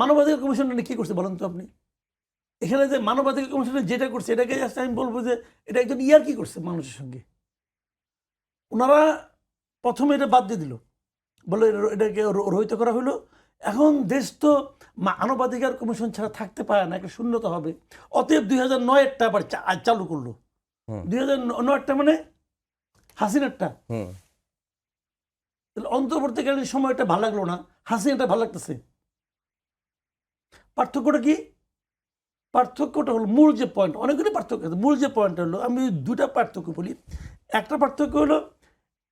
মানবাধিকার কমিশন কি করছে বলেন তো আপনি? এখানে যে মানবাধিকার কমিশন যেটা করছে এটাকে আমি বলবো যে এটা একজন কি করছে মানুষের সঙ্গে। ওনারা প্রথমে এটা বাদ দিয়ে দিল, বলে এটাকে রহিত করা হলো। এখন দেশ তো মানবাধিকার কমিশন ছাড়া থাকতে পারে না, একটা শূন্যতা হবে। অতএব 2009-এরটা আবার চালু করলো। 2009-এরটা মানে হাসিনারটা। অন্তর্বর্তীকালীন সময়টা ভালো লাগলো না, হাসিনাটা ভালো লাগতেছে। পার্থক্যটা কি? পার্থক্যটা হলো মূল যে পয়েন্ট, অনেকগুলি পার্থক্য আছে, মূল যে পয়েন্ট হলো আমি দুটা পার্থক্য বলি। একটা পার্থক্য হলো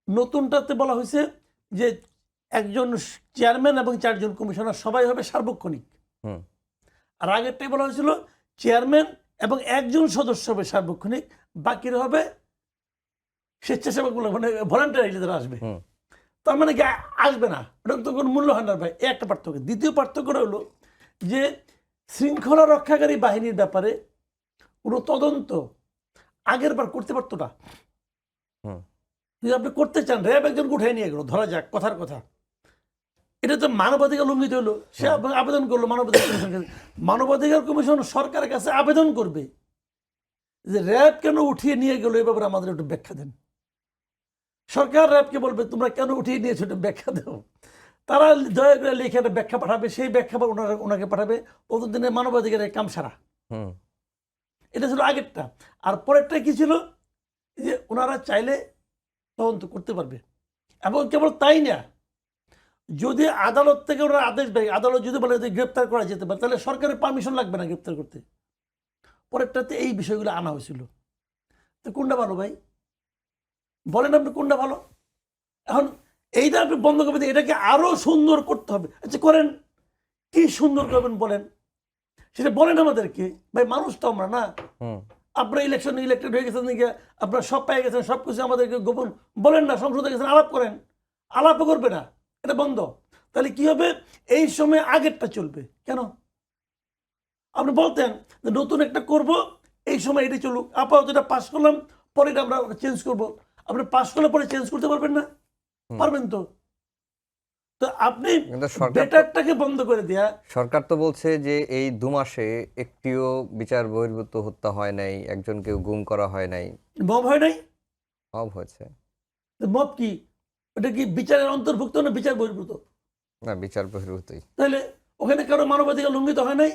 নতুনটাতে বলা হয়েছে যে একজন চেয়ারম্যান এবং 4 জন কমিশনার সবাই হবে সার্বক্ষণিক। আর আগেরটাই বলা হয়েছিল চেয়ারম্যান এবং 1 জন সদস্য হবে সার্বক্ষণিক, বাকিরা হবে স্বেচ্ছাসেবক, মানে ভলান্টিয়ার যারা আসবে। তার মানে কি আসবে না, ওটা তো কোনো মূল্য হয় না ভাই। একটা পার্থক্য। দ্বিতীয় পার্থক্যটা হলো যে শৃঙ্খলা রক্ষাকারী বাহিনীর ব্যাপারে কোনো তদন্ত আগের বার করতে পারতো না। যদি আপনি করতে চান, র্যাব একজনকে উঠে নিয়ে গেল, ধরা যাক কথার কথা, এটা তো মানবাধিকার লঙ্ঘিত হলো। সে আবেদন করলো মানবাধিকার কমিশন। মানবাধিকার কমিশন সরকারের কাছে আবেদন করবে যে র্যাব কেন উঠিয়ে নিয়ে গেল, এই ব্যাপারে আমাদের একটু ব্যাখ্যা দেন। সরকার র্যাবকে বলবে তোমরা কেন উঠিয়ে নিয়েছো, একটু ব্যাখ্যা দাও। তারা দয়া করে লিখে একটা ব্যাখ্যা পাঠাবে, সেই ব্যাখ্যা ওনাকে পাঠাবে। প্রতিদিনের মানবাধিকারের কাম সারা। এটা ছিল আগেরটা। আর পরেরটা কি ছিল যে ওনারা চাইলে তদন্ত করতে পারবে। এবং কেবল তাই না, যদি আদালত থেকে ওরা আদেশ দেয়, আদালত যদি বলে যে গ্রেপ্তার করা যেতে পারে, তাহলে সরকারের পারমিশন লাগবে না গ্রেপ্তার করতে। পরেরটাতে এই বিষয়গুলো আনা হয়েছিল। তো কোনটা ভালো ভাই বলেন আপনি, কোনটা ভালো? এখন এইটা আপনি বন্ধ করবেন, এটাকে আরো সুন্দর করতে হবে। আচ্ছা করেন, কি সুন্দর করবেন বলেন, সেটা বলেন আমাদেরকে। ভাই মানুষ তো আমরা না। আপনারা ইলেকটেড হয়ে গেছেন, আপনারা সব পেয়ে গেছেন, সব কিছু আমাদেরকে গোপন বলেন না। সংসদে গেছেন, আলাপ করেন। আলাপও করবে না, এটা বন্ধ। তাহলে কি হবে? এই সময় আগেরটা চলবে কেন? আপনি বলতেন যে নতুন একটা করব, এই সময় এটি চলুক, আপাতত এটা পাস করলাম, পরে এটা আমরা চেঞ্জ করব। আপনি পাস করলে পরে চেঞ্জ করতে পারবেন না? পারবেন তো। তো আপনি বেটারটাকে বন্ধ করে দেয়া। সরকার তো বলছে যে এই 2 মাসে একটিও বিচার বহির্ভূত হত্যা হয় নাই, একজনকে গুম করা হয় নাই। মব হয় নাই? সব হয়েছে। মব কি ওটা কি বিচারের অন্তর্ভুক্ত না বিচার বহির্ভূত? না, বিচার বহির্ভূতই। তাহলে ওখানে কারো মানবাধিকার লঙ্ঘিত হয় নাই?